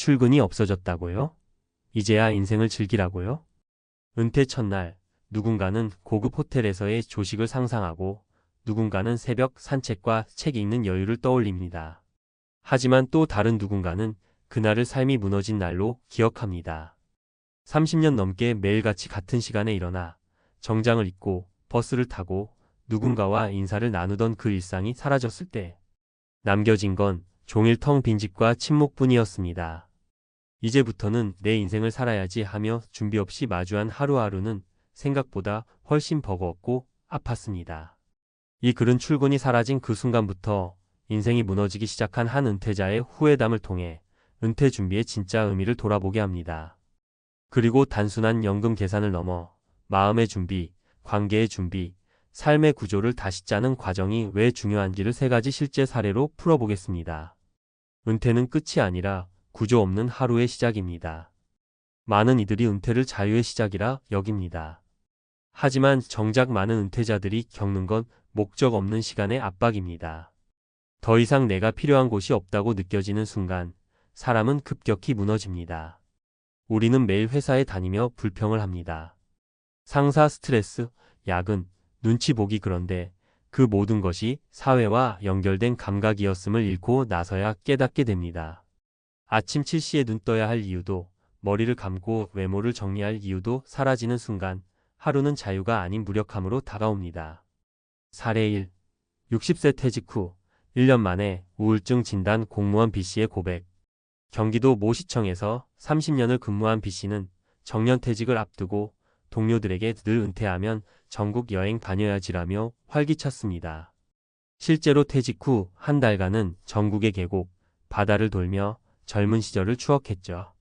출근이 없어졌다고요? 이제야 인생을 즐기라고요? 은퇴 첫날, 누군가는 고급 호텔에서의 조식을 상상하고 누군가는 새벽 산책과 책 읽는 여유를 떠올립니다. 하지만 또 다른 누군가는 그날을 삶이 무너진 날로 기억합니다. 30년 넘게 매일같이 같은 시간에 일어나 정장을 입고 버스를 타고 누군가와 인사를 나누던 그 일상이 사라졌을 때 남겨진 건 종일 텅 빈 집과 침묵뿐이었습니다. 이제부터는 내 인생을 살아야지 하며 준비 없이 마주한 하루하루는 생각보다 훨씬 버거웠고 아팠습니다. 이 글은 출근이 사라진 그 순간부터 인생이 무너지기 시작한 한 은퇴자의 후회담을 통해 은퇴 준비의 진짜 의미를 돌아보게 합니다. 그리고 단순한 연금 계산을 넘어 마음의 준비, 관계의 준비, 삶의 구조를 다시 짜는 과정이 왜 중요한지를 3가지 실제 사례로 풀어보겠습니다. 은퇴는 끝이 아니라 구조 없는 하루의 시작입니다. 많은 이들이 은퇴를 자유의 시작이라 여깁니다. 하지만 정작 많은 은퇴자들이 겪는 건 목적 없는 시간의 압박입니다. 더 이상 내가 필요한 곳이 없다고 느껴지는 순간 사람은 급격히 무너집니다. 우리는 매일 회사에 다니며 불평을 합니다. 상사 스트레스, 야근, 눈치 보기 그런데 그 모든 것이 사회와 연결된 감각이었음을 잃고 나서야 깨닫게 됩니다. 아침 7시에 눈 떠야 할 이유도 머리를 감고 외모를 정리할 이유도 사라지는 순간 하루는 자유가 아닌 무력함으로 다가옵니다. 사례 1. 60세 퇴직 후 1년 만에 우울증 진단 공무원 B씨의 고백. 경기도 모 시청에서 30년을 근무한 B씨는 정년퇴직을 앞두고 동료들에게 늘 은퇴하면 전국 여행 다녀야지라며 활기찼습니다. 실제로 퇴직 후 한 달간은 전국의 계곡, 바다를 돌며 젊은 시절을 추억했죠.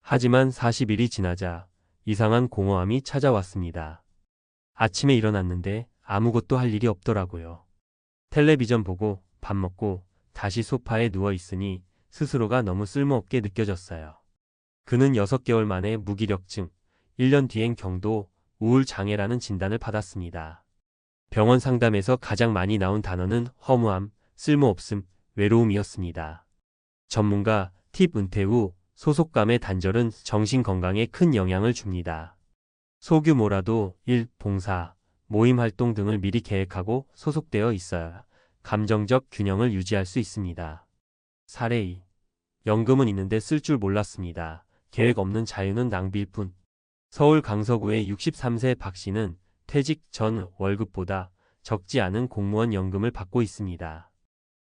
하지만 40일이 지나자 이상한 공허함이 찾아왔습니다. 아침에 일어났는데 아무것도 할 일이 없더라고요. 텔레비전 보고 밥 먹고 다시 소파에 누워 있으니 스스로가 너무 쓸모없게 느껴졌어요. 그는 6개월 만에 무기력증, 1년 뒤엔 경도 우울장애라는 진단을 받았습니다. 병원 상담에서 가장 많이 나온 단어는 허무함, 쓸모없음, 외로움이었습니다. 전문가 팁 은퇴 후 소속감의 단절은 정신건강에 큰 영향을 줍니다. 소규모라도 일, 봉사, 모임 활동 등을 미리 계획하고 소속되어 있어야 감정적 균형을 유지할 수 있습니다. 사례 2. 연금은 있는데 쓸 줄 몰랐습니다. 계획 없는 자유는 낭비일 뿐. 서울 강서구의 63세 박 씨는 퇴직 전 월급보다 적지 않은 공무원 연금을 받고 있습니다.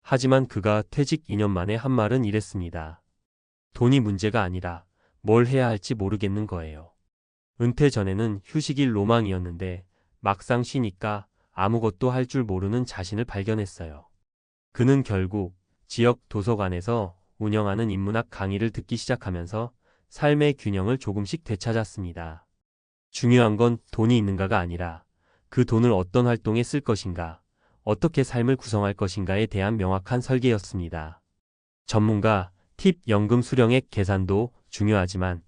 하지만 그가 퇴직 2년 만에 한 말은 이랬습니다. 돈이 문제가 아니라 뭘 해야 할지 모르겠는 거예요. 은퇴 전에는 휴식이 로망이었는데 막상 쉬니까 아무것도 할 줄 모르는 자신을 발견했어요. 그는 결국 지역 도서관에서 운영하는 인문학 강의를 듣기 시작하면서 삶의 균형을 조금씩 되찾았습니다. 중요한 건 돈이 있는가가 아니라 그 돈을 어떤 활동에 쓸 것인가, 어떻게 삶을 구성할 것인가에 대한 명확한 설계였습니다. 전문가 팁 연금 수령액 계산도 중요하지만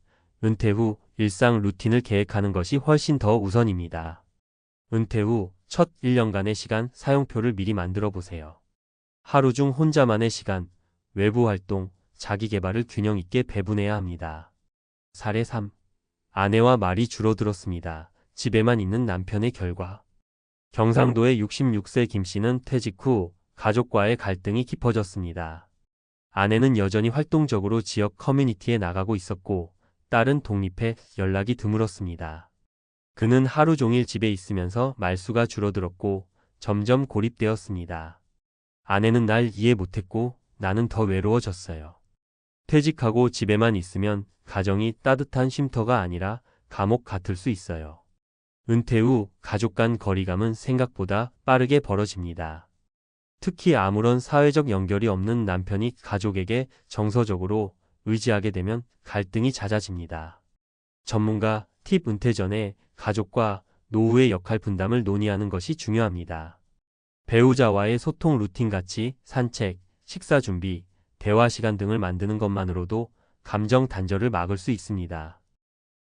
은퇴 후 일상 루틴을 계획하는 것이 훨씬 더 우선입니다. 은퇴 후 첫 1년간의 시간 사용표를 미리 만들어 보세요. 하루 중 혼자만의 시간, 외부 활동, 자기 개발을 균형 있게 배분해야 합니다. 사례 3. 아내와 말이 줄어들었습니다. 집에만 있는 남편의 결과. 경상도의 66세 김 씨는 퇴직 후 가족과의 갈등이 깊어졌습니다. 아내는 여전히 활동적으로 지역 커뮤니티에 나가고 있었고 딸은 독립해 연락이 드물었습니다. 그는 하루 종일 집에 있으면서 말수가 줄어들었고 점점 고립되었습니다. 아내는 날 이해 못했고 나는 더 외로워졌어요. 퇴직하고 집에만 있으면 가정이 따뜻한 쉼터가 아니라 감옥 같을 수 있어요. 은퇴 후 가족 간 거리감은 생각보다 빠르게 벌어집니다. 특히 아무런 사회적 연결이 없는 남편이 가족에게 정서적으로 의지하게 되면 갈등이 잦아집니다. 전문가 팁 은퇴 전에 가족과 노후의 역할 분담을 논의하는 것이 중요합니다. 배우자와의 소통 루틴 같이 산책, 식사 준비, 대화 시간 등을 만드는 것만으로도 감정 단절을 막을 수 있습니다.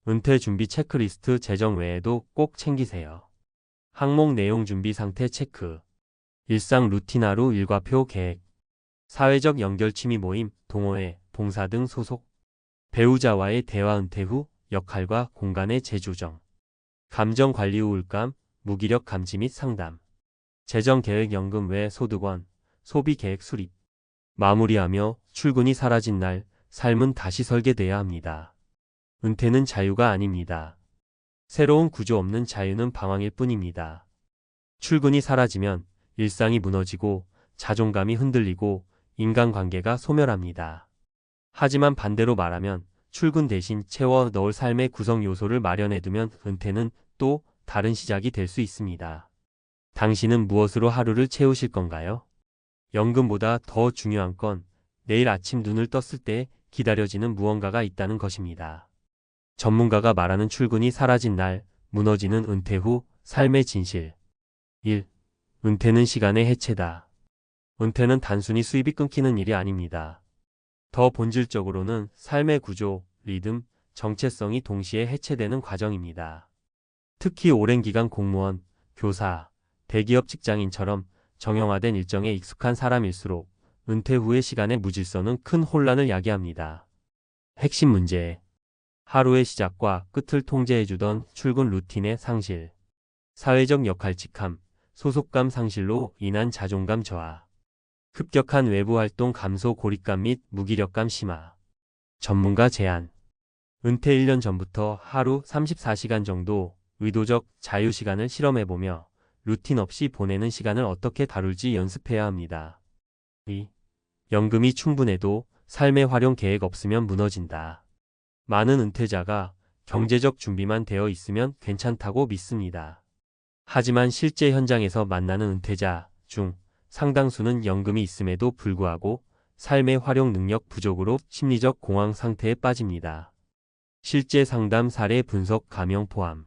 은퇴 준비 체크리스트 제정 외에도 꼭 챙기세요. 항목 내용 준비 상태 체크, 일상 루틴 하루 일과표 계획, 사회적 연결 취미 모임, 동호회, 봉사 등 소속, 배우자와의 대화 은퇴 후 역할과 공간의 재조정. 감정관리 우울감, 무기력 감지 및 상담. 재정계획연금 외 소득원, 소비계획 수립. 마무리하며 출근이 사라진 날, 삶은 다시 설계돼야 합니다. 은퇴는 자유가 아닙니다. 새로운 구조 없는 자유는 방황일 뿐입니다. 출근이 사라지면 일상이 무너지고 자존감이 흔들리고 인간관계가 소멸합니다. 하지만 반대로 말하면 출근 대신 채워 넣을 삶의 구성 요소를 마련해두면 은퇴는 또 다른 시작이 될 수 있습니다. 당신은 무엇으로 하루를 채우실 건가요? 연금보다 더 중요한 건 내일 아침 눈을 떴을 때 기다려지는 무언가가 있다는 것입니다. 전문가가 말하는 출근이 사라진 날, 무너지는 은퇴 후 삶의 진실. 1. 은퇴는 시간의 해체다. 은퇴는 단순히 수입이 끊기는 일이 아닙니다. 더 본질적으로는 삶의 구조, 리듬, 정체성이 동시에 해체되는 과정입니다. 특히 오랜 기간 공무원, 교사, 대기업 직장인처럼 정형화된 일정에 익숙한 사람일수록 은퇴 후의 시간의 무질서는 큰 혼란을 야기합니다. 핵심 문제. 하루의 시작과 끝을 통제해주던 출근 루틴의 상실. 사회적 역할직함, 소속감 상실로 인한 자존감 저하. 급격한 외부 활동 감소 고립감 및 무기력감 심화. 전문가 제안. 은퇴 1년 전부터 하루 34시간 정도 의도적 자유시간을 실험해보며 루틴 없이 보내는 시간을 어떻게 다룰지 연습해야 합니다. 2. 연금이 충분해도 삶의 활용 계획 없으면 무너진다. 많은 은퇴자가 경제적 준비만 되어 있으면 괜찮다고 믿습니다. 하지만 실제 현장에서 만나는 은퇴자 중 상당수는 연금이 있음에도 불구하고 삶의 활용 능력 부족으로 심리적 공황 상태에 빠집니다. 실제 상담 사례 분석 가명 포함.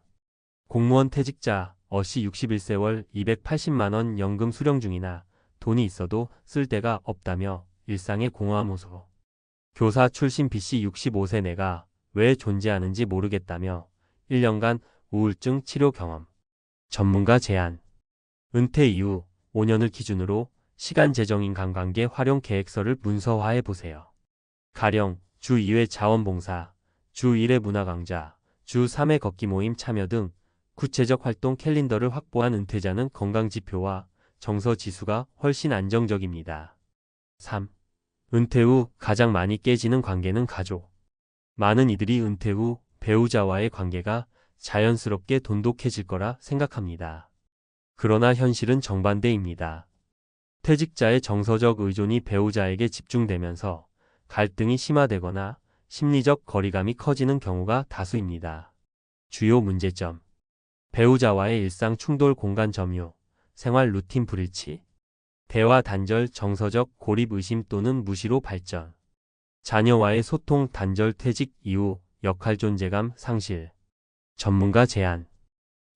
공무원 퇴직자 어시 61세 월 280만원 연금 수령 중이나 돈이 있어도 쓸 데가 없다며 일상의 공허함 호소. 교사 출신 B씨 65세 내가 왜 존재하는지 모르겠다며 1년간 우울증 치료 경험. 전문가 제안. 은퇴 이후 5년을 기준으로 시간 재정 인간관계 활용 계획서를 문서화해 보세요. 가령 주 2회 자원봉사, 주 1회 문화강좌, 주 3회 걷기 모임 참여 등 구체적 활동 캘린더를 확보한 은퇴자는 건강지표와 정서지수가 훨씬 안정적입니다. 3. 은퇴 후 가장 많이 깨지는 관계는 가족. 많은 이들이 은퇴 후 배우자와의 관계가 자연스럽게 돈독해질 거라 생각합니다. 그러나 현실은 정반대입니다. 퇴직자의 정서적 의존이 배우자에게 집중되면서 갈등이 심화되거나 심리적 거리감이 커지는 경우가 다수입니다. 주요 문제점. 배우자와의 일상 충돌 공간 점유, 생활 루틴 불일치, 대화 단절 정서적 고립 의심 또는 무시로 발전, 자녀와의 소통 단절 퇴직 이후 역할 존재감 상실. 전문가 제안.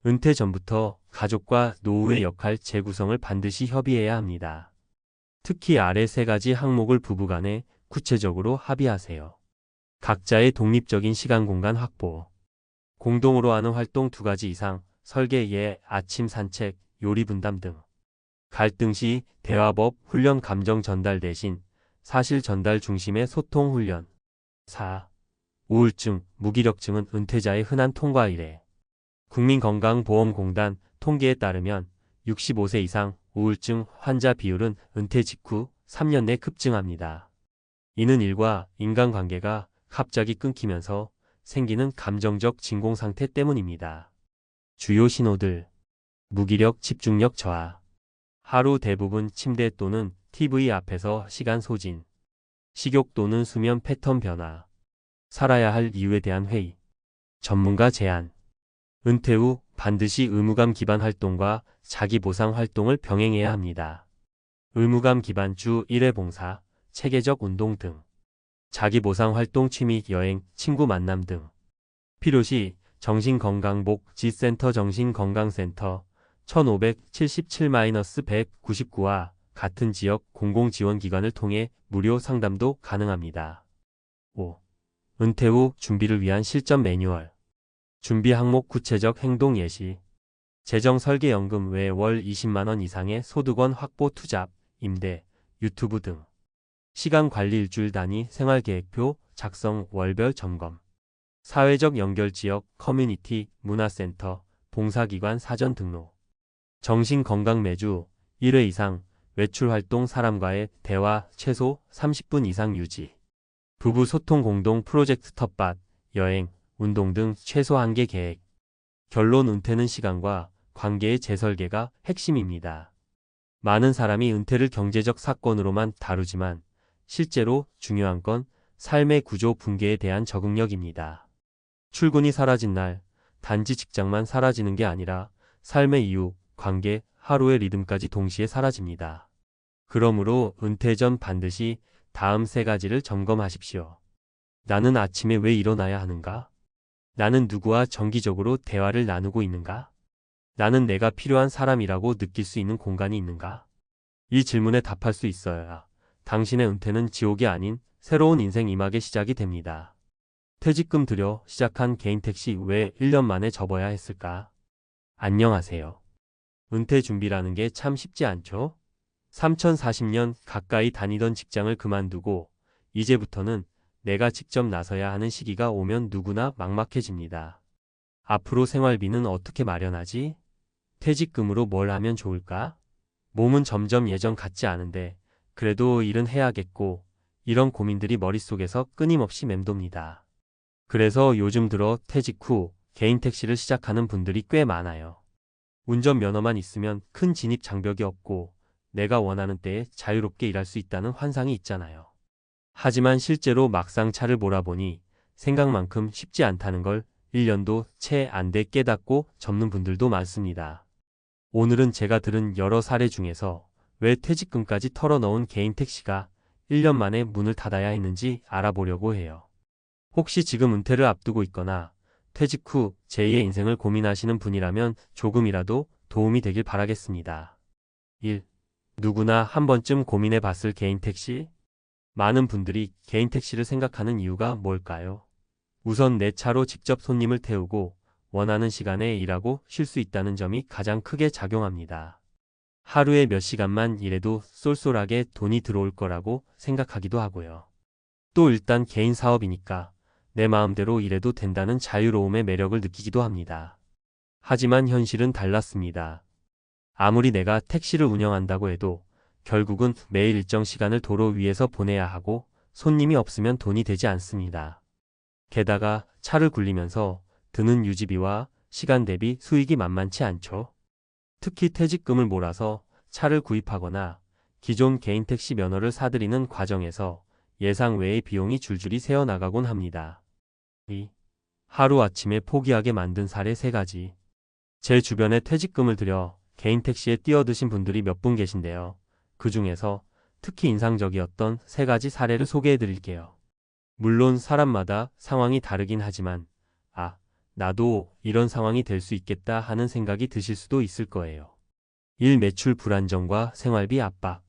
은퇴 전부터 가족과 노후의 역할 재구성을 반드시 협의해야 합니다. 특히 아래 3가지 항목을 부부간에 구체적으로 합의하세요. 각자의 독립적인 시간 공간 확보. 공동으로 하는 활동 2가지 이상, 설계 예, 아침 산책, 요리 분담 등. 갈등 시 대화법 훈련 감정 전달 대신 사실 전달 중심의 소통 훈련. 4. 우울증, 무기력증은 은퇴자의 흔한 통과 이래. 국민건강보험공단 통계에 따르면 65세 이상 우울증 환자 비율은 은퇴 직후 3년 내 급증합니다. 이는 일과 인간관계가 갑자기 끊기면서 생기는 감정적 진공 상태 때문입니다. 주요 신호들. 무기력, 집중력 저하. 하루 대부분 침대 또는 TV 앞에서 시간 소진. 식욕 또는 수면 패턴 변화. 살아야 할 이유에 대한 회의. 전문가 제안. 은퇴 후 반드시 의무감 기반 활동과 자기 보상 활동을 병행해야 합니다. 의무감 기반 주 1회 봉사, 체계적 운동 등. 자기 보상 활동 취미, 여행, 친구 만남 등. 필요시 정신건강복지센터 정신건강센터 1577-199와 같은 지역 공공지원기관을 통해 무료 상담도 가능합니다. 5. 은퇴 후 준비를 위한 실전 매뉴얼. 준비 항목 구체적 행동 예시. 재정 설계연금 외 월 20만원 이상의 소득원 확보 투잡, 임대, 유튜브 등. 시간 관리 일주일 단위 생활계획표, 작성 월별 점검. 사회적 연결 지역, 커뮤니티, 문화센터, 봉사기관 사전 등록. 정신건강 매주 1회 이상 외출 활동 사람과의 대화 최소 30분 이상 유지. 부부 소통 공동 프로젝트 텃밭, 여행, 운동 등 최소 1개 계획. 결론 은퇴는 시간과 관계의 재설계가 핵심입니다. 많은 사람이 은퇴를 경제적 사건으로만 다루지만 실제로 중요한 건 삶의 구조 붕괴에 대한 적응력입니다. 출근이 사라진 날, 단지 직장만 사라지는 게 아니라 삶의 이유, 관계, 하루의 리듬까지 동시에 사라집니다. 그러므로 은퇴 전 반드시 다음 3가지를 점검하십시오. 나는 아침에 왜 일어나야 하는가? 나는 누구와 정기적으로 대화를 나누고 있는가? 나는 내가 필요한 사람이라고 느낄 수 있는 공간이 있는가? 이 질문에 답할 수 있어야 당신의 은퇴는 지옥이 아닌 새로운 인생 이막의 시작이 됩니다. 퇴직금 들여 시작한 개인 택시 왜 1년 만에 접어야 했을까? 안녕하세요. 은퇴 준비라는 게 참 쉽지 않죠? 3040년 가까이 다니던 직장을 그만두고 이제부터는 내가 직접 나서야 하는 시기가 오면 누구나 막막해집니다. 앞으로 생활비는 어떻게 마련하지? 퇴직금으로 뭘 하면 좋을까? 몸은 점점 예전 같지 않은데 그래도 일은 해야겠고 이런 고민들이 머릿속에서 끊임없이 맴돕니다. 그래서 요즘 들어 퇴직 후 개인 택시를 시작하는 분들이 꽤 많아요. 운전면허만 있으면 큰 진입 장벽이 없고 내가 원하는 때에 자유롭게 일할 수 있다는 환상이 있잖아요. 하지만 실제로 막상 차를 몰아보니 생각만큼 쉽지 않다는 걸 1년도 채 안 돼 깨닫고 접는 분들도 많습니다. 오늘은 제가 들은 여러 사례 중에서 왜 퇴직금까지 털어넣은 개인 택시가 1년 만에 문을 닫아야 했는지 알아보려고 해요. 혹시 지금 은퇴를 앞두고 있거나 퇴직 후 제2의 인생을 고민하시는 분이라면 조금이라도 도움이 되길 바라겠습니다. 1. 누구나 한 번쯤 고민해 봤을 개인 택시? 많은 분들이 개인 택시를 생각하는 이유가 뭘까요? 우선 내 차로 직접 손님을 태우고 원하는 시간에 일하고 쉴 수 있다는 점이 가장 크게 작용합니다. 하루에 몇 시간만 일해도 쏠쏠하게 돈이 들어올 거라고 생각하기도 하고요. 또 일단 개인 사업이니까 내 마음대로 일해도 된다는 자유로움의 매력을 느끼기도 합니다. 하지만 현실은 달랐습니다. 아무리 내가 택시를 운영한다고 해도 결국은 매일 일정 시간을 도로 위에서 보내야 하고 손님이 없으면 돈이 되지 않습니다. 게다가 차를 굴리면서 드는 유지비와 시간 대비 수익이 만만치 않죠. 특히 퇴직금을 몰아서 차를 구입하거나 기존 개인 택시 면허를 사들이는 과정에서 예상 외의 비용이 줄줄이 새어나가곤 합니다. 2. 하루아침에 포기하게 만든 사례 3가지. 제 주변에 퇴직금을 들여 개인 택시에 뛰어드신 분들이 몇 분 계신데요. 그 중에서 특히 인상적이었던 3가지 사례를 소개해 드릴게요. 물론 사람마다 상황이 다르긴 하지만 나도 이런 상황이 될 수 있겠다 하는 생각이 드실 수도 있을 거예요. 1. 매출 불안정과 생활비 압박.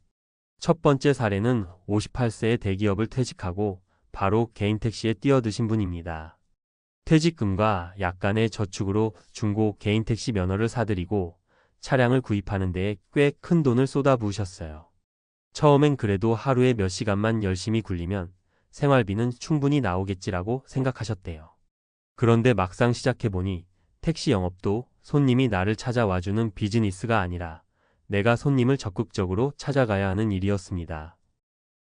첫 번째 사례는 58세의 대기업을 퇴직하고 바로 개인 택시에 뛰어드신 분입니다. 퇴직금과 약간의 저축으로 중고 개인 택시 면허를 사들이고 차량을 구입하는 데에 꽤 큰 돈을 쏟아부으셨어요. 처음엔 그래도 하루에 몇 시간만 열심히 굴리면 생활비는 충분히 나오겠지라고 생각하셨대요. 그런데 막상 시작해보니 택시 영업도 손님이 나를 찾아와주는 비즈니스가 아니라 내가 손님을 적극적으로 찾아가야 하는 일이었습니다.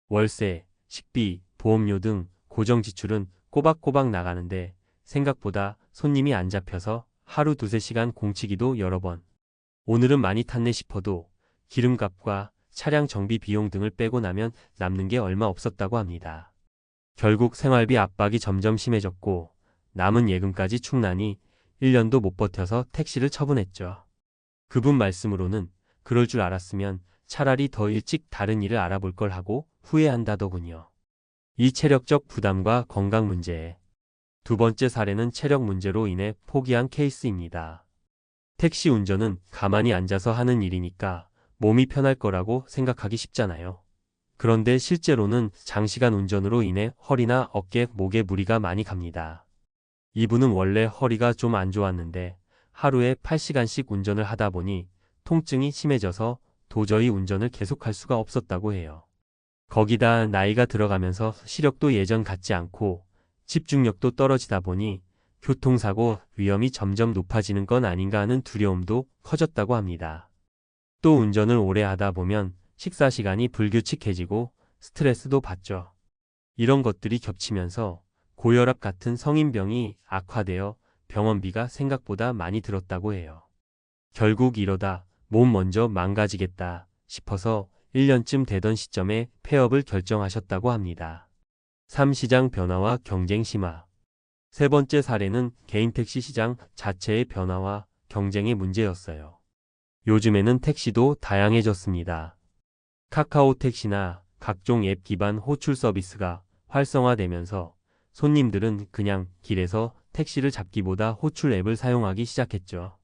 월세, 식비, 보험료 등 고정 지출은 꼬박꼬박 나가는데 생각보다 손님이 안 잡혀서 하루 2-3시간 공치기도 여러 번. 오늘은 많이 탔네 싶어도 기름값과 차량 정비 비용 등을 빼고 나면 남는 게 얼마 없었다고 합니다. 결국 생활비 압박이 점점 심해졌고 남은 예금까지 충나니 1년도 못 버텨서 택시를 처분했죠. 그분 말씀으로는 그럴 줄 알았으면 차라리 더 일찍 다른 일을 알아볼 걸 하고 후회한다더군요. 이 체력적 부담과 건강 문제. 두 번째 사례는 체력 문제로 인해 포기한 케이스입니다. 택시 운전은 가만히 앉아서 하는 일이니까 몸이 편할 거라고 생각하기 쉽잖아요. 그런데 실제로는 장시간 운전으로 인해 허리나 어깨, 목에 무리가 많이 갑니다. 이분은 원래 허리가 좀 안 좋았는데 하루에 8시간씩 운전을 하다 보니 통증이 심해져서 도저히 운전을 계속할 수가 없었다고 해요. 거기다 나이가 들어가면서 시력도 예전 같지 않고 집중력도 떨어지다 보니 교통사고 위험이 점점 높아지는 건 아닌가 하는 두려움도 커졌다고 합니다. 또 운전을 오래 하다 보면 식사 시간이 불규칙해지고 스트레스도 받죠. 이런 것들이 겹치면서 고혈압 같은 성인병이 악화되어 병원비가 생각보다 많이 들었다고 해요. 결국 이러다 몸 먼저 망가지겠다 싶어서 1년쯤 되던 시점에 폐업을 결정하셨다고 합니다. 3. 시장 변화와 경쟁 심화. 세 번째 사례는 개인 택시 시장 자체의 변화와 경쟁의 문제였어요. 요즘에는 택시도 다양해졌습니다. 카카오 택시나 각종 앱 기반 호출 서비스가 활성화되면서 손님들은 그냥 길에서 택시를 잡기보다 호출 앱을 사용하기 시작했죠.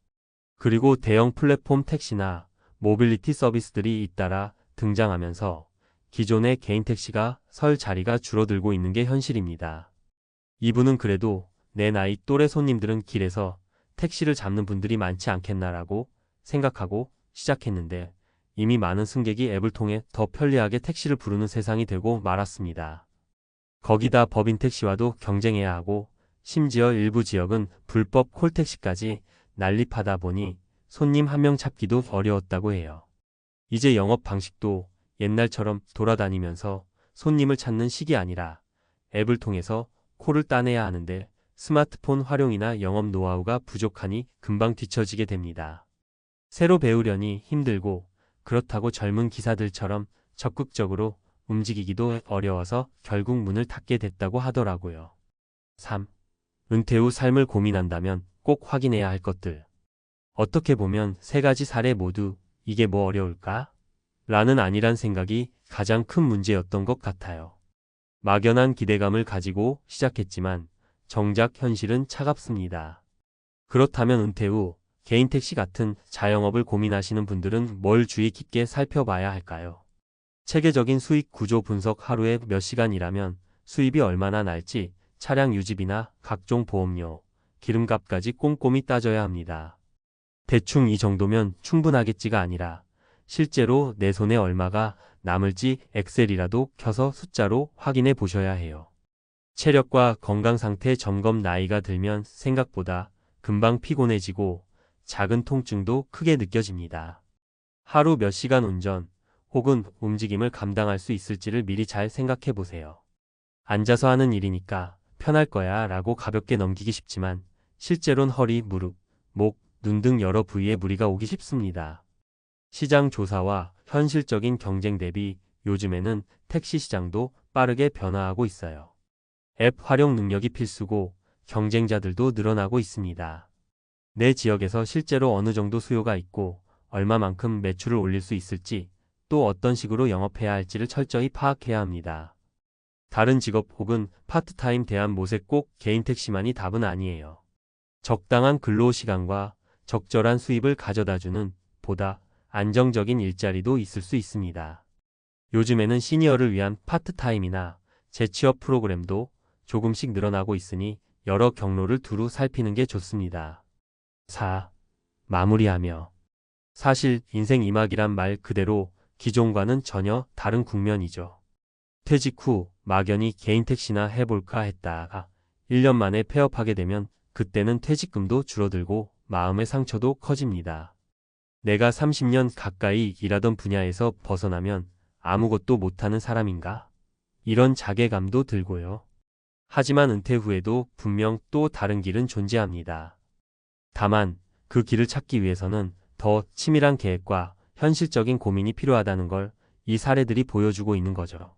그리고 대형 플랫폼 택시나 모빌리티 서비스들이 잇따라 등장하면서 기존의 개인 택시가 설 자리가 줄어들고 있는 게 현실입니다. 이분은 그래도 내 나이 또래 손님들은 길에서 택시를 잡는 분들이 많지 않겠나라고 생각하고 시작했는데 이미 많은 승객이 앱을 통해 더 편리하게 택시를 부르는 세상이 되고 말았습니다. 거기다 법인 택시와도 경쟁해야 하고 심지어 일부 지역은 불법 콜택시까지 난립하다 보니 손님 한 명 찾기도 어려웠다고 해요. 이제 영업 방식도 옛날처럼 돌아다니면서 손님을 찾는 식이 아니라 앱을 통해서 콜을 따내야 하는데 스마트폰 활용이나 영업 노하우가 부족하니 금방 뒤처지게 됩니다. 새로 배우려니 힘들고 그렇다고 젊은 기사들처럼 적극적으로 움직이기도 어려워서 결국 문을 닫게 됐다고 하더라고요. 3. 은퇴 후 삶을 고민한다면 꼭 확인해야 할 것들. 어떻게 보면 세 가지 사례 모두 이게 뭐 어려울까? 라는 아니란 생각이 가장 큰 문제였던 것 같아요. 막연한 기대감을 가지고 시작했지만 정작 현실은 차갑습니다. 그렇다면 은퇴 후 개인 택시 같은 자영업을 고민하시는 분들은 뭘 주의 깊게 살펴봐야 할까요? 체계적인 수익 구조 분석, 하루에 몇 시간 일하면 수입이 얼마나 날지, 차량 유지비나 각종 보험료, 기름값까지 꼼꼼히 따져야 합니다. 대충 이 정도면 충분하겠지가 아니라 실제로 내 손에 얼마가 남을지 엑셀이라도 켜서 숫자로 확인해 보셔야 해요. 체력과 건강 상태 점검. 나이가 들면 생각보다 금방 피곤해지고 작은 통증도 크게 느껴집니다. 하루 몇 시간 운전 혹은 움직임을 감당할 수 있을지를 미리 잘 생각해 보세요. 앉아서 하는 일이니까 편할 거야 라고 가볍게 넘기기 쉽지만 실제로는 허리, 무릎, 목, 눈 등 여러 부위에 무리가 오기 쉽습니다. 시장 조사와 현실적인 경쟁 대비 요즘에는 택시 시장도 빠르게 변화하고 있어요. 앱 활용 능력이 필수고 경쟁자들도 늘어나고 있습니다. 내 지역에서 실제로 어느 정도 수요가 있고 얼마만큼 매출을 올릴 수 있을지 또 어떤 식으로 영업해야 할지를 철저히 파악해야 합니다. 다른 직업 혹은 파트타임 대한 못에 꼭 개인 택시만이 답은 아니에요. 적당한 근로시간과 적절한 수입을 가져다주는 보다 안정적인 일자리도 있을 수 있습니다. 요즘에는 시니어를 위한 파트타임이나 재취업 프로그램도 조금씩 늘어나고 있으니 여러 경로를 두루 살피는 게 좋습니다. 4. 마무리하며. 사실 인생 이막이란 말 그대로 기존과는 전혀 다른 국면이죠. 퇴직 후 막연히 개인 택시나 해볼까 했다가 1년 만에 폐업하게 되면 그때는 퇴직금도 줄어들고 마음의 상처도 커집니다. 내가 30년 가까이 일하던 분야에서 벗어나면 아무것도 못하는 사람인가? 이런 자괴감도 들고요. 하지만 은퇴 후에도 분명 또 다른 길은 존재합니다. 다만 그 길을 찾기 위해서는 더 치밀한 계획과 현실적인 고민이 필요하다는 걸 이 사례들이 보여주고 있는 거죠.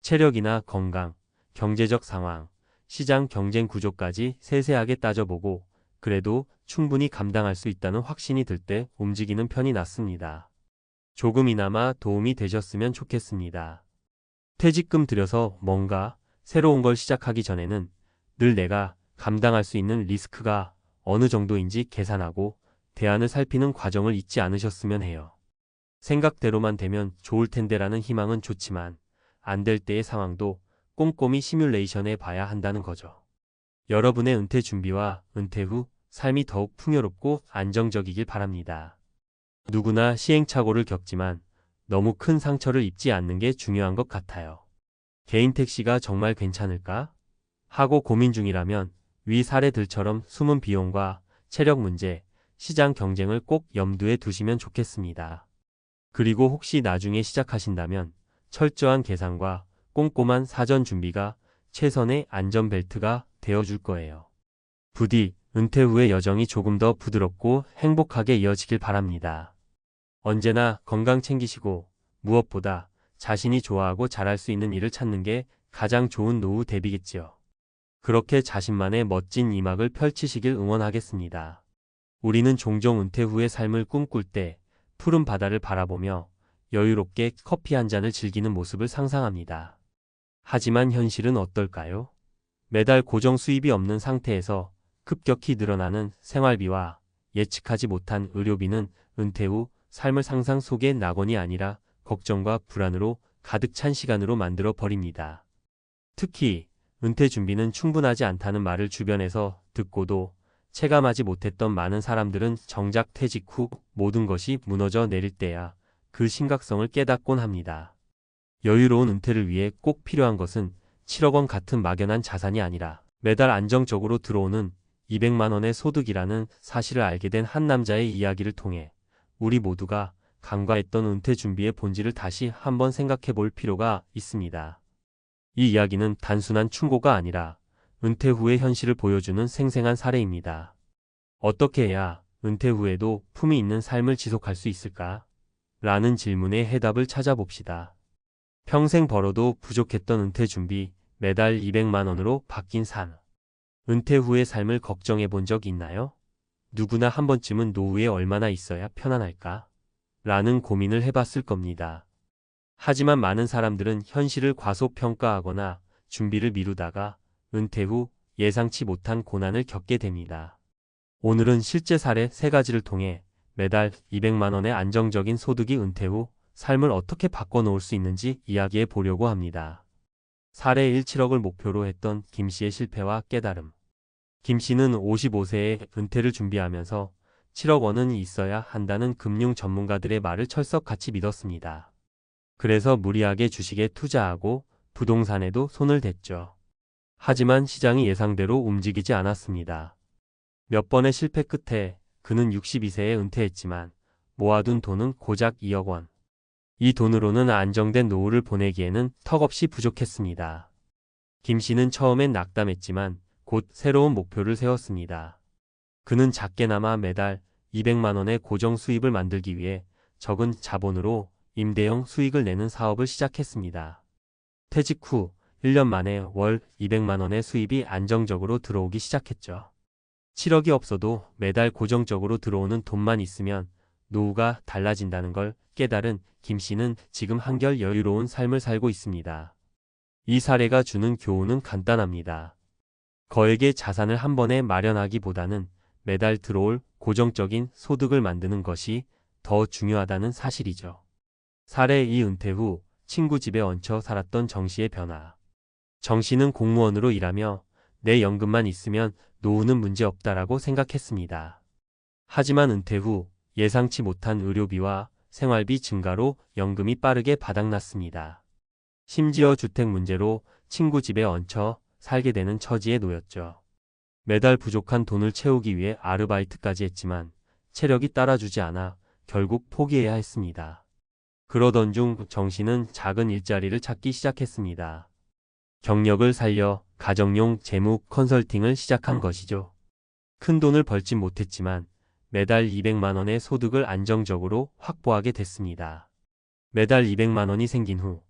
체력이나 건강, 경제적 상황, 시장 경쟁 구조까지 세세하게 따져보고 그래도 충분히 감당할 수 있다는 확신이 들 때 움직이는 편이 낫습니다. 조금이나마 도움이 되셨으면 좋겠습니다. 퇴직금 들여서 뭔가 새로운 걸 시작하기 전에는 늘 내가 감당할 수 있는 리스크가 어느 정도인지 계산하고 대안을 살피는 과정을 잊지 않으셨으면 해요. 생각대로만 되면 좋을 텐데라는 희망은 좋지만 안 될 때의 상황도 꼼꼼히 시뮬레이션해 봐야 한다는 거죠. 여러분의 은퇴 준비와 은퇴 후 삶이 더욱 풍요롭고 안정적이길 바랍니다. 누구나 시행착오를 겪지만 너무 큰 상처를 입지 않는 게 중요한 것 같아요. 개인 택시가 정말 괜찮을까? 하고 고민 중이라면 위 사례들처럼 숨은 비용과 체력 문제, 시장 경쟁을 꼭 염두에 두시면 좋겠습니다. 그리고 혹시 나중에 시작하신다면 철저한 계산과 꼼꼼한 사전 준비가 최선의 안전벨트가 되어줄 거예요. 부디 은퇴 후의 여정이 조금 더 부드럽고 행복하게 이어지길 바랍니다. 언제나 건강 챙기시고 무엇보다 자신이 좋아하고 잘할 수 있는 일을 찾는 게 가장 좋은 노후 대비겠지요. 그렇게 자신만의 멋진 이막을 펼치시길 응원하겠습니다. 우리는 종종 은퇴 후의 삶을 꿈꿀 때 푸른 바다를 바라보며 여유롭게 커피 한 잔을 즐기는 모습을 상상합니다. 하지만 현실은 어떨까요? 매달 고정 수입이 없는 상태에서 급격히 늘어나는 생활비와 예측하지 못한 의료비는 은퇴 후 삶을 상상 속의 낙원이 아니라 걱정과 불안으로 가득 찬 시간으로 만들어 버립니다. 특히 은퇴 준비는 충분하지 않다는 말을 주변에서 듣고도 체감하지 못했던 많은 사람들은 정작 퇴직 후 모든 것이 무너져 내릴 때야 그 심각성을 깨닫곤 합니다. 여유로운 은퇴를 위해 꼭 필요한 것은 7억 원 같은 막연한 자산이 아니라 매달 안정적으로 들어오는 200만 원의 소득이라는 사실을 알게 된 한 남자의 이야기를 통해 우리 모두가 간과했던 은퇴 준비의 본질을 다시 한번 생각해 볼 필요가 있습니다. 이 이야기는 단순한 충고가 아니라 은퇴 후의 현실을 보여주는 생생한 사례입니다. 어떻게 해야 은퇴 후에도 품이 있는 삶을 지속할 수 있을까? 라는 질문의 해답을 찾아봅시다. 평생 벌어도 부족했던 은퇴 준비, 매달 200만 원으로 바뀐 삶. 은퇴 후의 삶을 걱정해 본 적 있나요? 누구나 한 번쯤은 노후에 얼마나 있어야 편안할까? 라는 고민을 해봤을 겁니다. 하지만 많은 사람들은 현실을 과소평가하거나 준비를 미루다가 은퇴 후 예상치 못한 고난을 겪게 됩니다. 오늘은 실제 사례 3가지를 통해 매달 200만 원의 안정적인 소득이 은퇴 후 삶을 어떻게 바꿔놓을 수 있는지 이야기해 보려고 합니다. 사례 1. 7억을 목표로 했던 김 씨의 실패와 깨달음. 김 씨는 55세에 은퇴를 준비하면서 7억 원은 있어야 한다는 금융 전문가들의 말을 철석같이 믿었습니다. 그래서 무리하게 주식에 투자하고 부동산에도 손을 댔죠. 하지만 시장이 예상대로 움직이지 않았습니다. 몇 번의 실패 끝에 그는 62세에 은퇴했지만 모아둔 돈은 고작 2억 원. 이 돈으로는 안정된 노후를 보내기에는 턱없이 부족했습니다. 김 씨는 처음엔 낙담했지만 곧 새로운 목표를 세웠습니다. 그는 작게나마 매달 200만 원의 고정 수입을 만들기 위해 적은 자본으로 임대형 수익을 내는 사업을 시작했습니다. 퇴직 후 1년 만에 월 200만 원의 수입이 안정적으로 들어오기 시작했죠. 7억이 없어도 매달 고정적으로 들어오는 돈만 있으면 노후가 달라진다는 걸 깨달은 김 씨는 지금 한결 여유로운 삶을 살고 있습니다. 이 사례가 주는 교훈은 간단합니다. 거액의 자산을 한 번에 마련하기보다는 매달 들어올 고정적인 소득을 만드는 것이 더 중요하다는 사실이죠. 사례 2. 은퇴 후 친구 집에 얹혀 살았던 정 씨의 변화. 정 씨는 공무원으로 일하며 내 연금만 있으면 노후는 문제없다라고 생각했습니다. 하지만 은퇴 후 예상치 못한 의료비와 생활비 증가로 연금이 빠르게 바닥났습니다. 심지어 주택 문제로 친구 집에 얹혀 살게 되는 처지에 놓였죠. 매달 부족한 돈을 채우기 위해 아르바이트까지 했지만 체력이 따라주지 않아 결국 포기해야 했습니다. 그러던 중 정 씨는 작은 일자리를 찾기 시작했습니다. 경력을 살려 가정용 재무 컨설팅을 시작한 것이죠. 큰 돈을 벌진 못했지만 매달 200만 원의 소득을 안정적으로 확보하게 됐습니다. 매달 200만 원이 생긴 후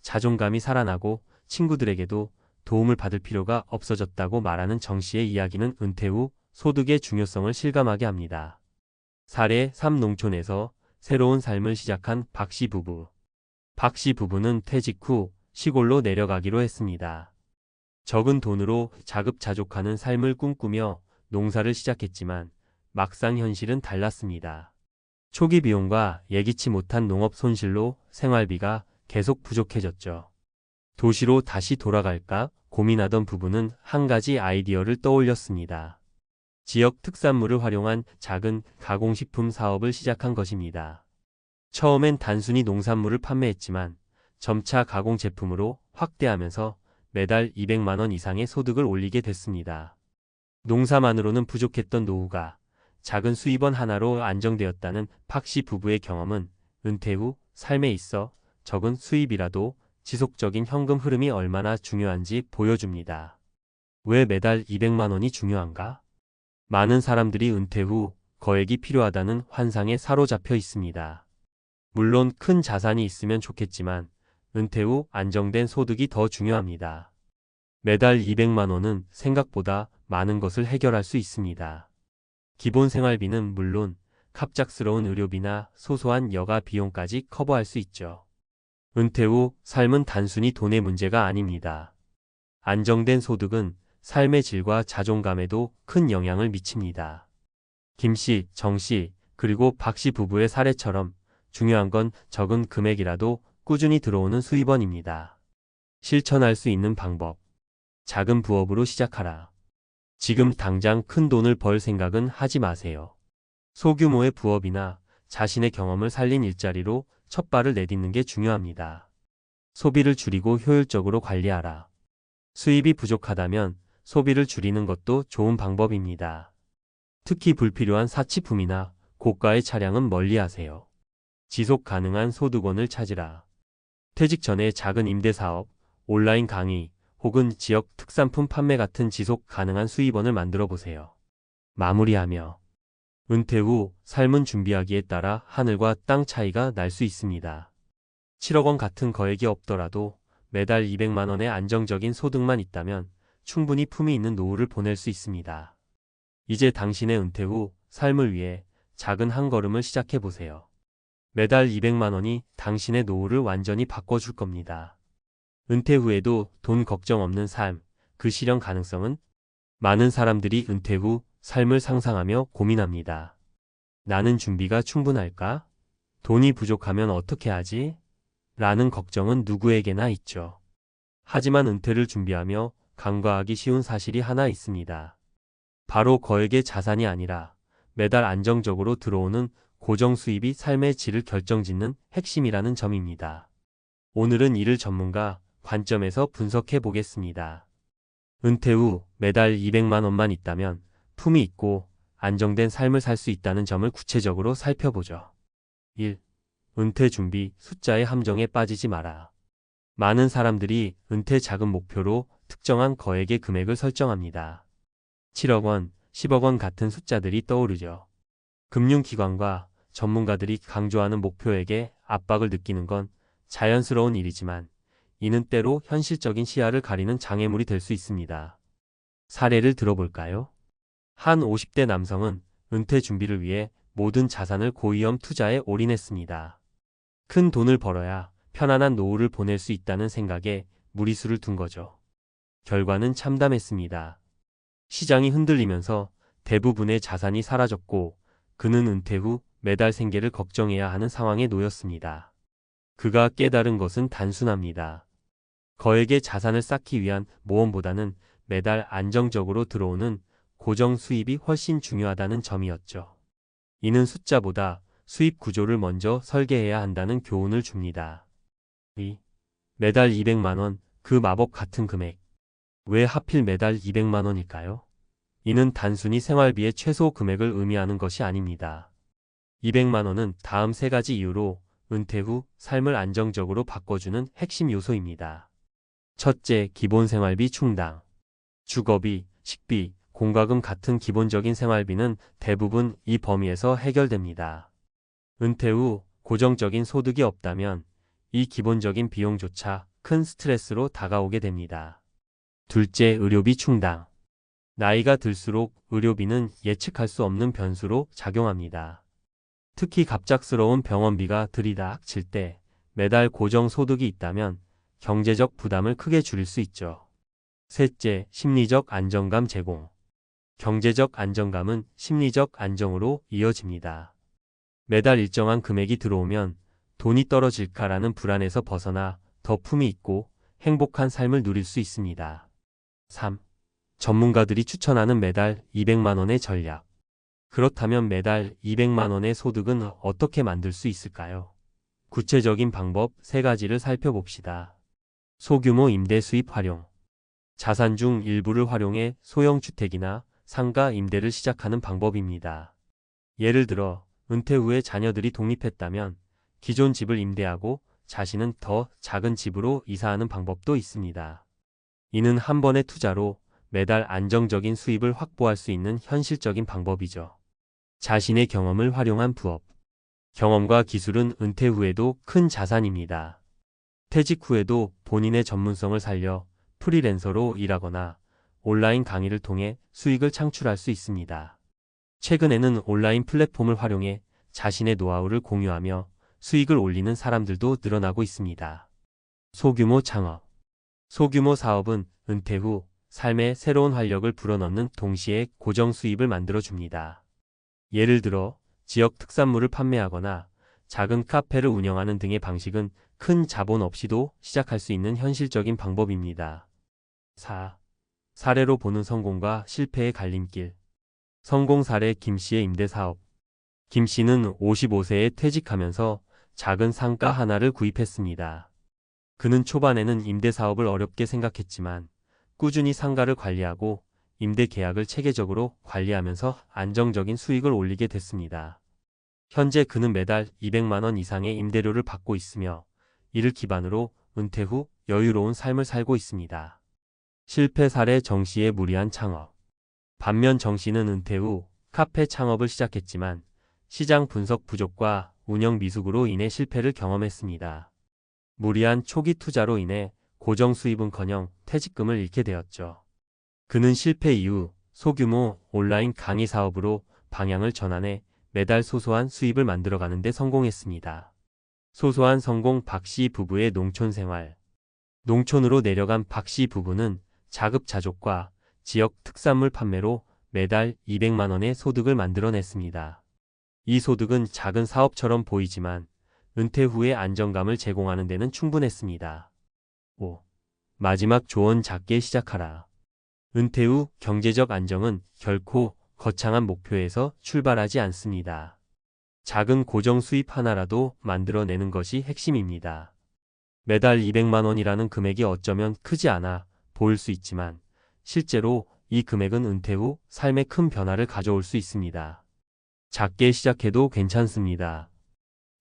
자존감이 살아나고 친구들에게도 도움을 받을 필요가 없어졌다고 말하는 정 씨의 이야기는 은퇴 후 소득의 중요성을 실감하게 합니다. 사례 3. 농촌에서 새로운 삶을 시작한 박 씨 부부. 박 씨 부부는 퇴직 후 시골로 내려가기로 했습니다. 적은 돈으로 자급자족하는 삶을 꿈꾸며 농사를 시작했지만 막상 현실은 달랐습니다. 초기 비용과 예기치 못한 농업 손실로 생활비가 계속 부족해졌죠. 도시로 다시 돌아갈까 고민하던 부부는 한 가지 아이디어를 떠올렸습니다. 지역 특산물을 활용한 작은 가공식품 사업을 시작한 것입니다. 처음엔 단순히 농산물을 판매했지만 점차 가공 제품으로 확대하면서 매달 200만 원 이상의 소득을 올리게 됐습니다. 농사만으로는 부족했던 노후가 작은 수입원 하나로 안정되었다는 박 씨 부부의 경험은 은퇴 후 삶에 있어 적은 수입이라도 지속적인 현금 흐름이 얼마나 중요한지 보여줍니다. 왜 매달 200만 원이 중요한가? 많은 사람들이 은퇴 후 거액이 필요하다는 환상에 사로잡혀 있습니다. 물론 큰 자산이 있으면 좋겠지만 은퇴 후 안정된 소득이 더 중요합니다. 매달 200만 원은 생각보다 많은 것을 해결할 수 있습니다. 기본 생활비는 물론 갑작스러운 의료비나 소소한 여가 비용까지 커버할 수 있죠. 은퇴 후 삶은 단순히 돈의 문제가 아닙니다. 안정된 소득은 삶의 질과 자존감에도 큰 영향을 미칩니다. 김 씨, 정 씨, 그리고 박 씨 부부의 사례처럼 중요한 건 적은 금액이라도 꾸준히 들어오는 수입원입니다. 실천할 수 있는 방법. 작은 부업으로 시작하라. 지금 당장 큰 돈을 벌 생각은 하지 마세요. 소규모의 부업이나 자신의 경험을 살린 일자리로 첫 발을 내딛는 게 중요합니다. 소비를 줄이고 효율적으로 관리하라. 수입이 부족하다면 소비를 줄이는 것도 좋은 방법입니다. 특히 불필요한 사치품이나 고가의 차량은 멀리하세요. 지속 가능한 소득원을 찾으라. 퇴직 전에 작은 임대사업, 온라인 강의, 혹은 지역 특산품 판매 같은 지속 가능한 수입원을 만들어 보세요. 마무리하며 은퇴 후 삶은 준비하기에 따라 하늘과 땅 차이가 날 수 있습니다. 7억 원 같은 거액이 없더라도 매달 200만 원의 안정적인 소득만 있다면 충분히 품위 있는 노후를 보낼 수 있습니다. 이제 당신의 은퇴 후 삶을 위해 작은 한 걸음을 시작해 보세요. 매달 200만 원이 당신의 노후를 완전히 바꿔줄 겁니다. 은퇴 후에도 돈 걱정 없는 삶, 그 실현 가능성은? 많은 사람들이 은퇴 후 삶을 상상하며 고민합니다. 나는 준비가 충분할까? 돈이 부족하면 어떻게 하지? 라는 걱정은 누구에게나 있죠. 하지만 은퇴를 준비하며 간과하기 쉬운 사실이 하나 있습니다. 바로 거액의 자산이 아니라 매달 안정적으로 들어오는 고정 수입이 삶의 질을 결정짓는 핵심이라는 점입니다. 오늘은 이를 전문가 관점에서 분석해 보겠습니다. 은퇴 후 매달 200만 원만 있다면 품위 있고 안정된 삶을 살 수 있다는 점을 구체적으로 살펴보죠. 1. 은퇴 준비, 숫자의 함정에 빠지지 마라. 많은 사람들이 은퇴 자금 목표로 특정한 거액의 금액을 설정합니다. 7억 원, 10억 원 같은 숫자들이 떠오르죠. 금융기관과 전문가들이 강조하는 목표액에 압박을 느끼는 건 자연스러운 일이지만 이는 때로 현실적인 시야를 가리는 장애물이 될 수 있습니다. 사례를 들어볼까요? 한 50대 남성은 은퇴 준비를 위해 모든 자산을 고위험 투자에 올인했습니다. 큰 돈을 벌어야 편안한 노후를 보낼 수 있다는 생각에 무리수를 둔 거죠. 결과는 참담했습니다. 시장이 흔들리면서 대부분의 자산이 사라졌고 그는 은퇴 후 매달 생계를 걱정해야 하는 상황에 놓였습니다. 그가 깨달은 것은 단순합니다. 거액의 자산을 쌓기 위한 모험보다는 매달 안정적으로 들어오는 고정 수입이 훨씬 중요하다는 점이었죠. 이는 숫자보다 수입 구조를 먼저 설계해야 한다는 교훈을 줍니다. 2. 매달 200만 원, 그 마법 같은 금액. 왜 하필 매달 200만 원일까요? 이는 단순히 생활비의 최소 금액을 의미하는 것이 아닙니다. 200만 원은 다음 세 가지 이유로 은퇴 후 삶을 안정적으로 바꿔주는 핵심 요소입니다. 첫째, 기본 생활비 충당. 주거비, 식비, 공과금 같은 기본적인 생활비는 대부분 이 범위에서 해결됩니다. 은퇴 후 고정적인 소득이 없다면 이 기본적인 비용조차 큰 스트레스로 다가오게 됩니다. 둘째, 의료비 충당. 나이가 들수록 의료비는 예측할 수 없는 변수로 작용합니다. 특히 갑작스러운 병원비가 들이닥칠 때 매달 고정 소득이 있다면 경제적 부담을 크게 줄일 수 있죠. 셋째, 심리적 안정감 제공. 경제적 안정감은 심리적 안정으로 이어집니다. 매달 일정한 금액이 들어오면 돈이 떨어질까라는 불안에서 벗어나 더 품위 있고 행복한 삶을 누릴 수 있습니다. 3. 전문가들이 추천하는 매달 200만 원의 전략. 그렇다면 매달 200만 원의 소득은 어떻게 만들 수 있을까요? 구체적인 방법 3가지를 살펴봅시다. 소규모 임대 수입 활용. 자산 중 일부를 활용해 소형 주택이나 상가 임대를 시작하는 방법입니다. 예를 들어 은퇴 후에 자녀들이 독립했다면 기존 집을 임대하고 자신은 더 작은 집으로 이사하는 방법도 있습니다. 이는 한 번의 투자로 매달 안정적인 수입을 확보할 수 있는 현실적인 방법이죠. 자신의 경험을 활용한 부업. 경험과 기술은 은퇴 후에도 큰 자산입니다. 퇴직 후에도 본인의 전문성을 살려 프리랜서로 일하거나 온라인 강의를 통해 수익을 창출할 수 있습니다. 최근에는 온라인 플랫폼을 활용해 자신의 노하우를 공유하며 수익을 올리는 사람들도 늘어나고 있습니다. 소규모 창업. 소규모 사업은 은퇴 후 삶에 새로운 활력을 불어넣는 동시에 고정 수입을 만들어줍니다. 예를 들어 지역 특산물을 판매하거나 작은 카페를 운영하는 등의 방식은 큰 자본 없이도 시작할 수 있는 현실적인 방법입니다. 4. 사례로 보는 성공과 실패의 갈림길. 성공 사례 김씨의 임대사업. 김씨는 55세에 퇴직하면서 작은 상가 하나를 구입했습니다. 그는 초반에는 임대사업을 어렵게 생각했지만 꾸준히 상가를 관리하고 임대 계약을 체계적으로 관리하면서 안정적인 수익을 올리게 됐습니다. 현재 그는 매달 200만 원 이상의 임대료를 받고 있으며 이를 기반으로 은퇴 후 여유로운 삶을 살고 있습니다. 실패 사례 정씨의 무리한 창업. 반면 정씨는 은퇴 후 카페 창업을 시작했지만 시장 분석 부족과 운영 미숙으로 인해 실패를 경험했습니다. 무리한 초기 투자로 인해 고정 수입은커녕 퇴직금을 잃게 되었죠. 그는 실패 이후 소규모 온라인 강의 사업으로 방향을 전환해 매달 소소한 수입을 만들어가는 데 성공했습니다. 소소한 성공 박씨 부부의 농촌 생활. 농촌으로 내려간 박씨 부부는 자급자족과 지역 특산물 판매로 매달 200만 원의 소득을 만들어냈습니다. 이 소득은 작은 사업처럼 보이지만 은퇴 후의 안정감을 제공하는 데는 충분했습니다. 5. 마지막 조언 작게 시작하라. 은퇴 후 경제적 안정은 결코 거창한 목표에서 출발하지 않습니다. 작은 고정 수입 하나라도 만들어내는 것이 핵심입니다. 매달 200만 원이라는 금액이 어쩌면 크지 않아 보일 수 있지만 실제로 이 금액은 은퇴 후 삶에 큰 변화를 가져올 수 있습니다. 작게 시작해도 괜찮습니다.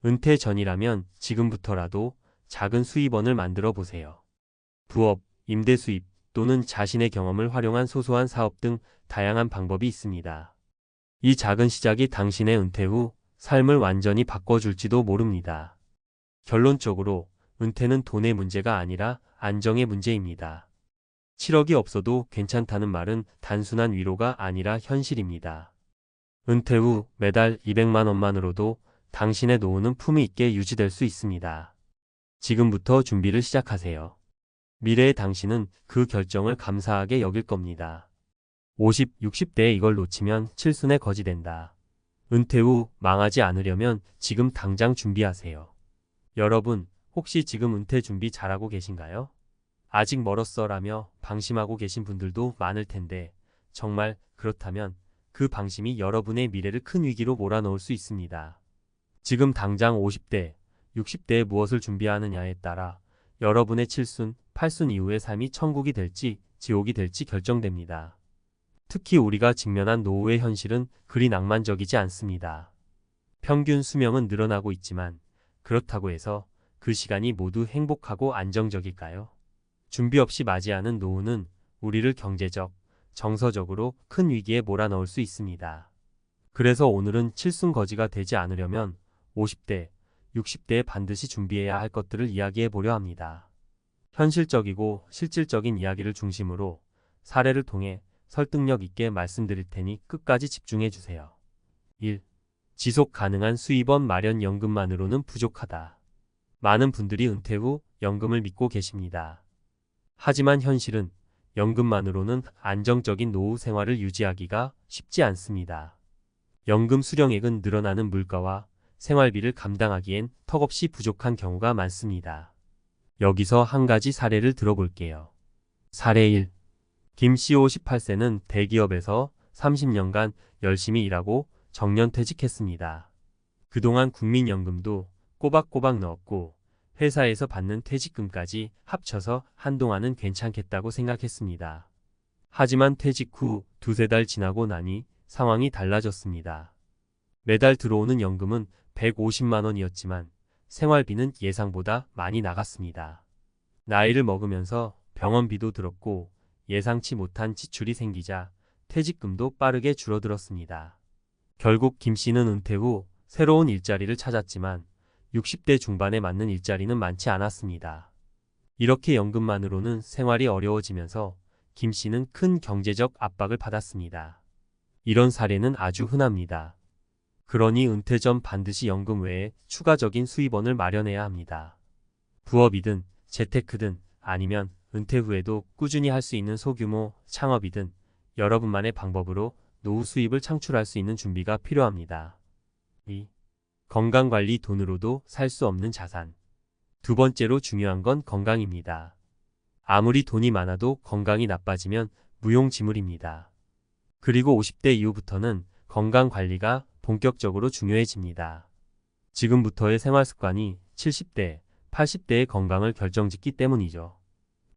은퇴 전이라면 지금부터라도 작은 수입원을 만들어 보세요. 부업, 임대 수입 또는 자신의 경험을 활용한 소소한 사업 등 다양한 방법이 있습니다. 이 작은 시작이 당신의 은퇴 후 삶을 완전히 바꿔줄지도 모릅니다. 결론적으로 은퇴는 돈의 문제가 아니라 안정의 문제입니다. 7억이 없어도 괜찮다는 말은 단순한 위로가 아니라 현실입니다. 은퇴 후 매달 200만 원만으로도 당신의 노후는 품위 있게 유지될 수 있습니다. 지금부터 준비를 시작하세요. 미래의 당신은 그 결정을 감사하게 여길 겁니다. 50, 60대에 이걸 놓치면 칠순의 거지 된다. 은퇴 후 망하지 않으려면 지금 당장 준비하세요. 여러분, 혹시 지금 은퇴 준비 잘하고 계신가요? 아직 멀었어 라며 방심하고 계신 분들도 많을 텐데 정말 그렇다면 그 방심이 여러분의 미래를 큰 위기로 몰아넣을 수 있습니다. 지금 당장 50대, 60대에 무엇을 준비하느냐에 따라 여러분의 7순, 8순 이후의 삶이 천국이 될지 지옥이 될지 결정됩니다. 특히 우리가 직면한 노후의 현실은 그리 낭만적이지 않습니다. 평균 수명은 늘어나고 있지만 그렇다고 해서 그 시간이 모두 행복하고 안정적일까요? 준비 없이 맞이하는 노후는 우리를 경제적, 정서적으로 큰 위기에 몰아넣을 수 있습니다. 그래서 오늘은 칠순거지가 되지 않으려면 50대, 60대에 반드시 준비해야 할 것들을 이야기해 보려 합니다. 현실적이고 실질적인 이야기를 중심으로 사례를 통해 설득력 있게 말씀드릴 테니 끝까지 집중해 주세요. 1. 지속 가능한 수입원 마련. 연금만으로는 부족하다. 많은 분들이 은퇴 후 연금을 믿고 계십니다. 하지만 현실은 연금만으로는 안정적인 노후 생활을 유지하기가 쉽지 않습니다. 연금 수령액은 늘어나는 물가와 생활비를 감당하기엔 턱없이 부족한 경우가 많습니다. 여기서 한 가지 사례를 들어볼게요. 사례 1. 김씨 58세는 대기업에서 30년간 열심히 일하고 정년퇴직했습니다. 그동안 국민연금도 꼬박꼬박 넣었고 회사에서 받는 퇴직금까지 합쳐서 한동안은 괜찮겠다고 생각했습니다. 하지만 퇴직 후 두세 달 지나고 나니 상황이 달라졌습니다. 매달 들어오는 연금은 150만 원이었지만 생활비는 예상보다 많이 나갔습니다. 나이를 먹으면서 병원비도 들었고 예상치 못한 지출이 생기자 퇴직금도 빠르게 줄어들었습니다. 결국 김 씨는 은퇴 후 새로운 일자리를 찾았지만 60대 중반에 맞는 일자리는 많지 않았습니다. 이렇게 연금만으로는 생활이 어려워지면서 김 씨는 큰 경제적 압박을 받았습니다. 이런 사례는 아주 흔합니다. 그러니 은퇴 전 반드시 연금 외에 추가적인 수입원을 마련해야 합니다. 부업이든 재테크든 아니면 은퇴 후에도 꾸준히 할 수 있는 소규모 창업이든 여러분만의 방법으로 노후 수입을 창출할 수 있는 준비가 필요합니다. 2. 건강관리 돈으로도 살 수 없는 자산. 두 번째로 중요한 건 건강입니다. 아무리 돈이 많아도 건강이 나빠지면 무용지물입니다. 그리고 50대 이후부터는 건강관리가 본격적으로 중요해집니다. 지금부터의 생활습관이 70대, 80대의 건강을 결정짓기 때문이죠.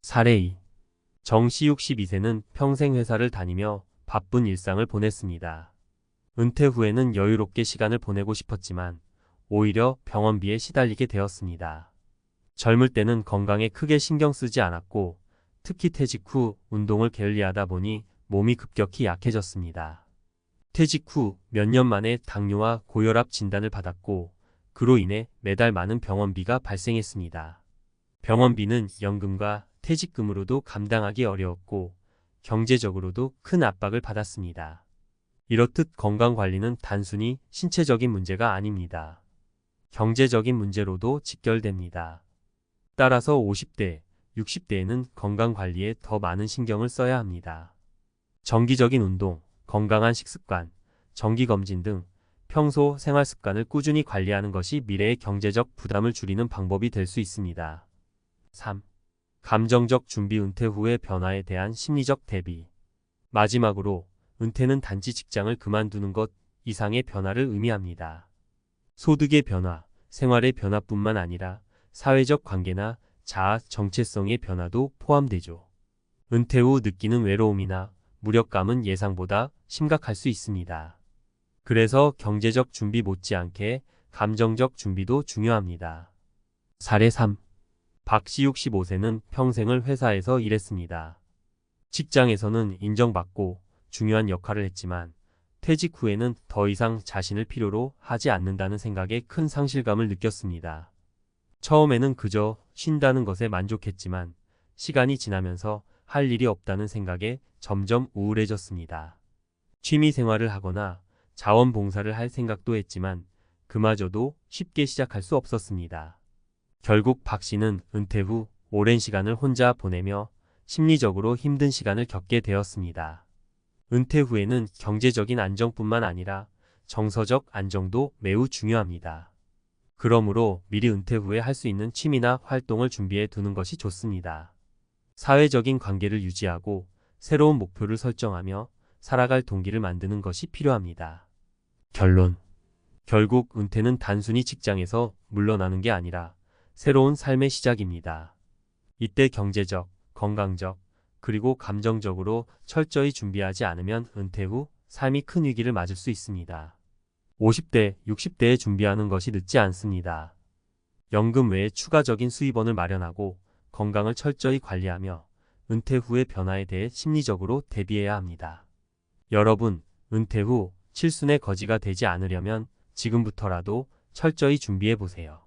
사례 2. 정씨 62세는 평생 회사를 다니며 바쁜 일상을 보냈습니다. 은퇴 후에는 여유롭게 시간을 보내고 싶었지만 오히려 병원비에 시달리게 되었습니다. 젊을 때는 건강에 크게 신경 쓰지 않았고 특히 퇴직 후 운동을 게을리하다 보니 몸이 급격히 약해졌습니다. 퇴직 후 몇 년 만에 당뇨와 고혈압 진단을 받았고 그로 인해 매달 많은 병원비가 발생했습니다. 병원비는 연금과 퇴직금으로도 감당하기 어려웠고 경제적으로도 큰 압박을 받았습니다. 이렇듯 건강관리는 단순히 신체적인 문제가 아닙니다. 경제적인 문제로도 직결됩니다. 따라서 50대, 60대에는 건강관리에 더 많은 신경을 써야 합니다. 정기적인 운동, 건강한 식습관, 정기검진 등 평소 생활습관을 꾸준히 관리하는 것이 미래의 경제적 부담을 줄이는 방법이 될 수 있습니다. 3. 감정적 준비. 은퇴 후의 변화에 대한 심리적 대비. 마지막으로 은퇴는 단지 직장을 그만두는 것 이상의 변화를 의미합니다. 소득의 변화, 생활의 변화뿐만 아니라 사회적 관계나 자아 정체성의 변화도 포함되죠. 은퇴 후 느끼는 외로움이나 무력감은 예상보다 심각할 수 있습니다. 그래서 경제적 준비 못지않게 감정적 준비도 중요합니다. 사례 3. 박씨 65세는 평생을 회사에서 일했습니다. 직장에서는 인정받고 중요한 역할을 했지만 퇴직 후에는 더 이상 자신을 필요로 하지 않는다는 생각에 큰 상실감을 느꼈습니다. 처음에는 그저 쉰다는 것에 만족했지만 시간이 지나면서 할 일이 없다는 생각에 점점 우울해졌습니다. 취미 생활을 하거나 자원봉사를 할 생각도 했지만 그마저도 쉽게 시작할 수 없었습니다. 결국 박 씨는 은퇴 후 오랜 시간을 혼자 보내며 심리적으로 힘든 시간을 겪게 되었습니다. 은퇴 후에는 경제적인 안정뿐만 아니라 정서적 안정도 매우 중요합니다. 그러므로 미리 은퇴 후에 할 수 있는 취미나 활동을 준비해 두는 것이 좋습니다. 사회적인 관계를 유지하고 새로운 목표를 설정하며 살아갈 동기를 만드는 것이 필요합니다. 결론. 결국 은퇴는 단순히 직장에서 물러나는 게 아니라 새로운 삶의 시작입니다. 이때 경제적, 건강적, 그리고 감정적으로 철저히 준비하지 않으면 은퇴 후 삶이 큰 위기를 맞을 수 있습니다. 50대, 60대에 준비하는 것이 늦지 않습니다. 연금 외에 추가적인 수입원을 마련하고 건강을 철저히 관리하며 은퇴 후의 변화에 대해 심리적으로 대비해야 합니다. 여러분, 은퇴 후 칠순의 거지가 되지 않으려면 지금부터라도 철저히 준비해보세요.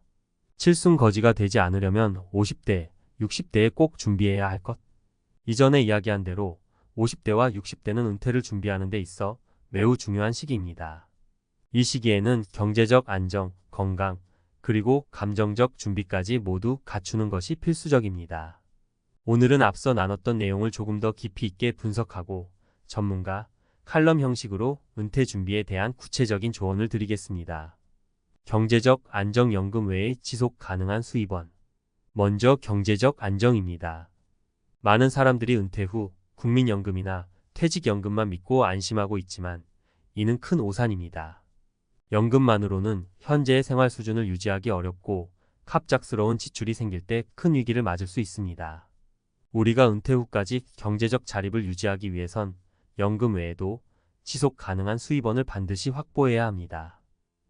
칠순 거지가 되지 않으려면 50대, 60대에 꼭 준비해야 할 것. 이전에 이야기한 대로 50대와 60대는 은퇴를 준비하는 데 있어 매우 중요한 시기입니다. 이 시기에는 경제적 안정, 건강, 그리고 감정적 준비까지 모두 갖추는 것이 필수적입니다. 오늘은 앞서 나눴던 내용을 조금 더 깊이 있게 분석하고 전문가, 칼럼 형식으로 은퇴 준비에 대한 구체적인 조언을 드리겠습니다. 경제적 안정연금 외에 지속 가능한 수입원. 먼저 경제적 안정입니다. 많은 사람들이 은퇴 후 국민연금이나 퇴직연금만 믿고 안심하고 있지만 이는 큰 오산입니다. 연금만으로는 현재의 생활 수준을 유지하기 어렵고 갑작스러운 지출이 생길 때 큰 위기를 맞을 수 있습니다. 우리가 은퇴 후까지 경제적 자립을 유지하기 위해선 연금 외에도 지속 가능한 수입원을 반드시 확보해야 합니다.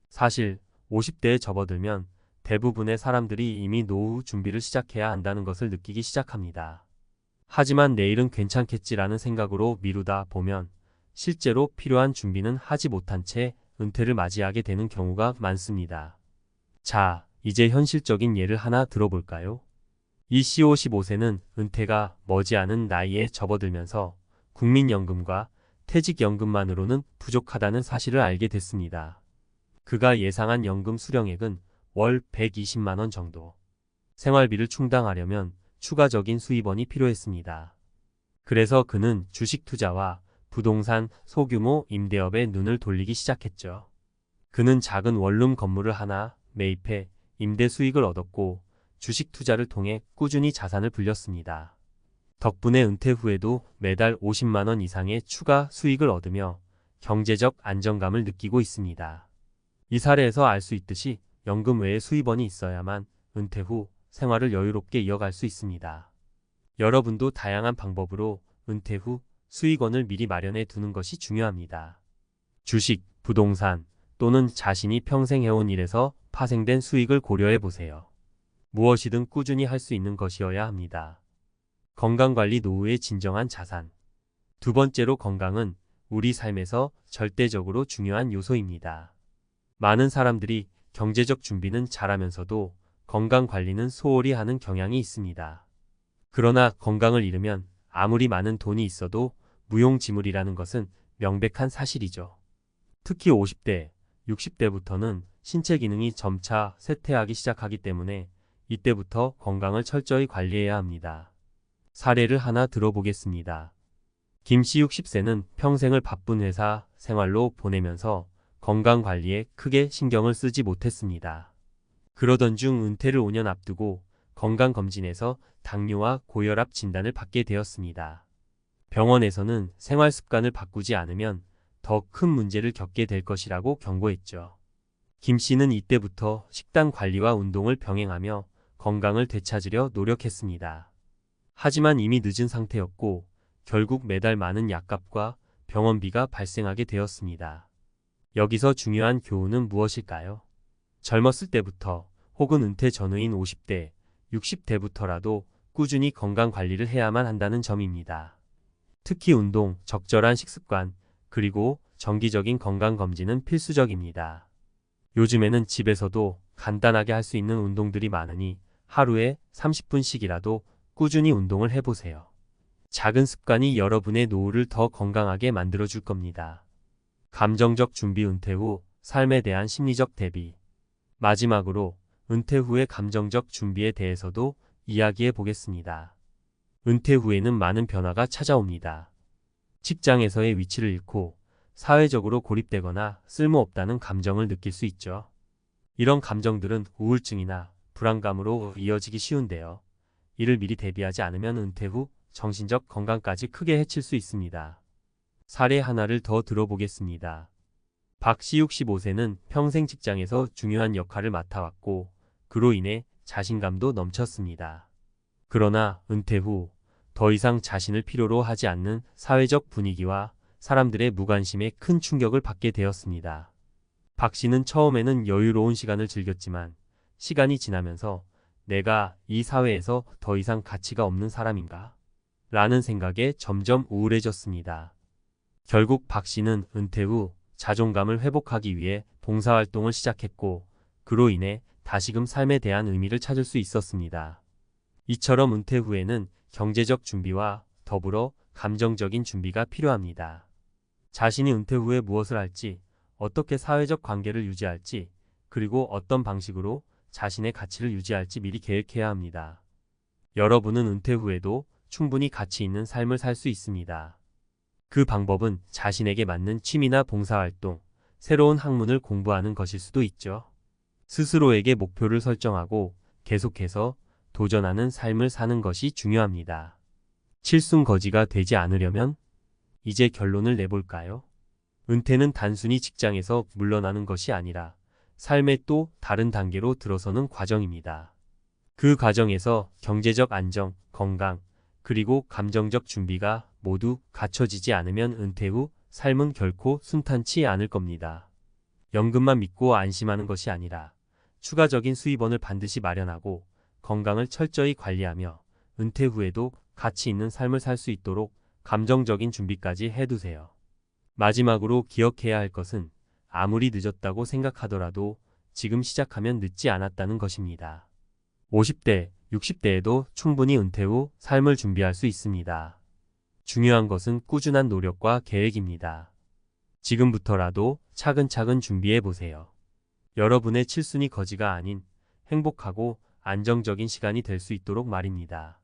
사실 50대에 접어들면 대부분의 사람들이 이미 노후 준비를 시작해야 한다는 것을 느끼기 시작합니다. 하지만 내일은 괜찮겠지라는 생각으로 미루다 보면 실제로 필요한 준비는 하지 못한 채 은퇴를 맞이하게 되는 경우가 많습니다. 자, 이제 현실적인 예를 하나 들어볼까요? 이 C55세는 은퇴가 머지않은 나이에 접어들면서 국민연금과 퇴직연금만으로는 부족하다는 사실을 알게 됐습니다. 그가 예상한 연금 수령액은 월 120만 원 정도. 생활비를 충당하려면 추가적인 수입원이 필요했습니다. 그래서 그는 주식 투자와 부동산 소규모 임대업에 눈을 돌리기 시작했죠. 그는 작은 원룸 건물을 하나 매입해 임대 수익을 얻었고 주식 투자를 통해 꾸준히 자산을 불렸습니다. 덕분에 은퇴 후에도 매달 50만 원 이상의 추가 수익을 얻으며 경제적 안정감을 느끼고 있습니다. 이 사례에서 알 수 있듯이 연금 외에 수입원이 있어야만 은퇴 후 생활을 여유롭게 이어갈 수 있습니다. 여러분도 다양한 방법으로 은퇴 후 수익원을 미리 마련해 두는 것이 중요합니다. 주식, 부동산 또는 자신이 평생 해온 일에서 파생된 수익을 고려해 보세요. 무엇이든 꾸준히 할 수 있는 것이어야 합니다. 건강관리 노후의 진정한 자산. 두 번째로 건강은 우리 삶에서 절대적으로 중요한 요소입니다. 많은 사람들이 경제적 준비는 잘하면서도 건강관리는 소홀히 하는 경향이 있습니다. 그러나 건강을 잃으면 아무리 많은 돈이 있어도 무용지물이라는 것은 명백한 사실이죠. 특히 50대, 60대부터는 신체 기능이 점차 쇠퇴하기 시작하기 때문에 이때부터 건강을 철저히 관리해야 합니다. 사례를 하나 들어보겠습니다. 김씨 60세는 평생을 바쁜 회사 생활로 보내면서 건강관리에 크게 신경을 쓰지 못했습니다. 그러던 중 은퇴를 5년 앞두고 건강검진에서 당뇨와 고혈압 진단을 받게 되었습니다. 병원에서는 생활 습관을 바꾸지 않으면 더 큰 문제를 겪게 될 것이라고 경고했죠. 김 씨는 이때부터 식단 관리와 운동을 병행하며 건강을 되찾으려 노력했습니다. 하지만 이미 늦은 상태였고 결국 매달 많은 약값과 병원비가 발생하게 되었습니다. 여기서 중요한 교훈은 무엇일까요? 젊었을 때부터 혹은 은퇴 전후인 50대, 60대부터라도 꾸준히 건강 관리를 해야만 한다는 점입니다. 특히 운동, 적절한 식습관, 그리고 정기적인 건강검진은 필수적입니다. 요즘에는 집에서도 간단하게 할 수 있는 운동들이 많으니 하루에 30분씩이라도 꾸준히 운동을 해보세요. 작은 습관이 여러분의 노후를 더 건강하게 만들어줄 겁니다. 감정적 준비. 은퇴 후 삶에 대한 심리적 대비. 마지막으로 은퇴 후의 감정적 준비에 대해서도 이야기해 보겠습니다. 은퇴 후에는 많은 변화가 찾아옵니다. 직장에서의 위치를 잃고 사회적으로 고립되거나 쓸모없다는 감정을 느낄 수 있죠. 이런 감정들은 우울증이나 불안감으로 이어지기 쉬운데요. 이를 미리 대비하지 않으면 은퇴 후 정신적 건강까지 크게 해칠 수 있습니다. 사례 하나를 더 들어보겠습니다. 박씨 65세는 평생 직장에서 중요한 역할을 맡아왔고 그로 인해 자신감도 넘쳤습니다. 그러나 은퇴 후 더 이상 자신을 필요로 하지 않는 사회적 분위기와 사람들의 무관심에 큰 충격을 받게 되었습니다. 박 씨는 처음에는 여유로운 시간을 즐겼지만 시간이 지나면서 내가 이 사회에서 더 이상 가치가 없는 사람인가? 라는 생각에 점점 우울해졌습니다. 결국 박 씨는 은퇴 후 자존감을 회복하기 위해 봉사활동을 시작했고 그로 인해 다시금 삶에 대한 의미를 찾을 수 있었습니다. 이처럼 은퇴 후에는 경제적 준비와 더불어 감정적인 준비가 필요합니다. 자신이 은퇴 후에 무엇을 할지, 어떻게 사회적 관계를 유지할지, 그리고 어떤 방식으로 자신의 가치를 유지할지 미리 계획해야 합니다. 여러분은 은퇴 후에도 충분히 가치 있는 삶을 살 수 있습니다. 그 방법은 자신에게 맞는 취미나 봉사활동, 새로운 학문을 공부하는 것일 수도 있죠. 스스로에게 목표를 설정하고 계속해서 도전하는 삶을 사는 것이 중요합니다. 칠순거지가 되지 않으려면 이제 결론을 내볼까요? 은퇴는 단순히 직장에서 물러나는 것이 아니라 삶의 또 다른 단계로 들어서는 과정입니다. 그 과정에서 경제적 안정, 건강, 그리고 감정적 준비가 모두 갖춰지지 않으면 은퇴 후 삶은 결코 순탄치 않을 겁니다. 연금만 믿고 안심하는 것이 아니라 추가적인 수입원을 반드시 마련하고 건강을 철저히 관리하며 은퇴 후에도 가치 있는 삶을 살 수 있도록 감정적인 준비까지 해두세요. 마지막으로 기억해야 할 것은 아무리 늦었다고 생각하더라도 지금 시작하면 늦지 않았다는 것입니다. 50대, 60대에도 충분히 은퇴 후 삶을 준비할 수 있습니다. 중요한 것은 꾸준한 노력과 계획입니다. 지금부터라도 차근차근 준비해 보세요. 여러분의 7순위 거지가 아닌 행복하고 안정적인 시간이 될 수 있도록 말입니다.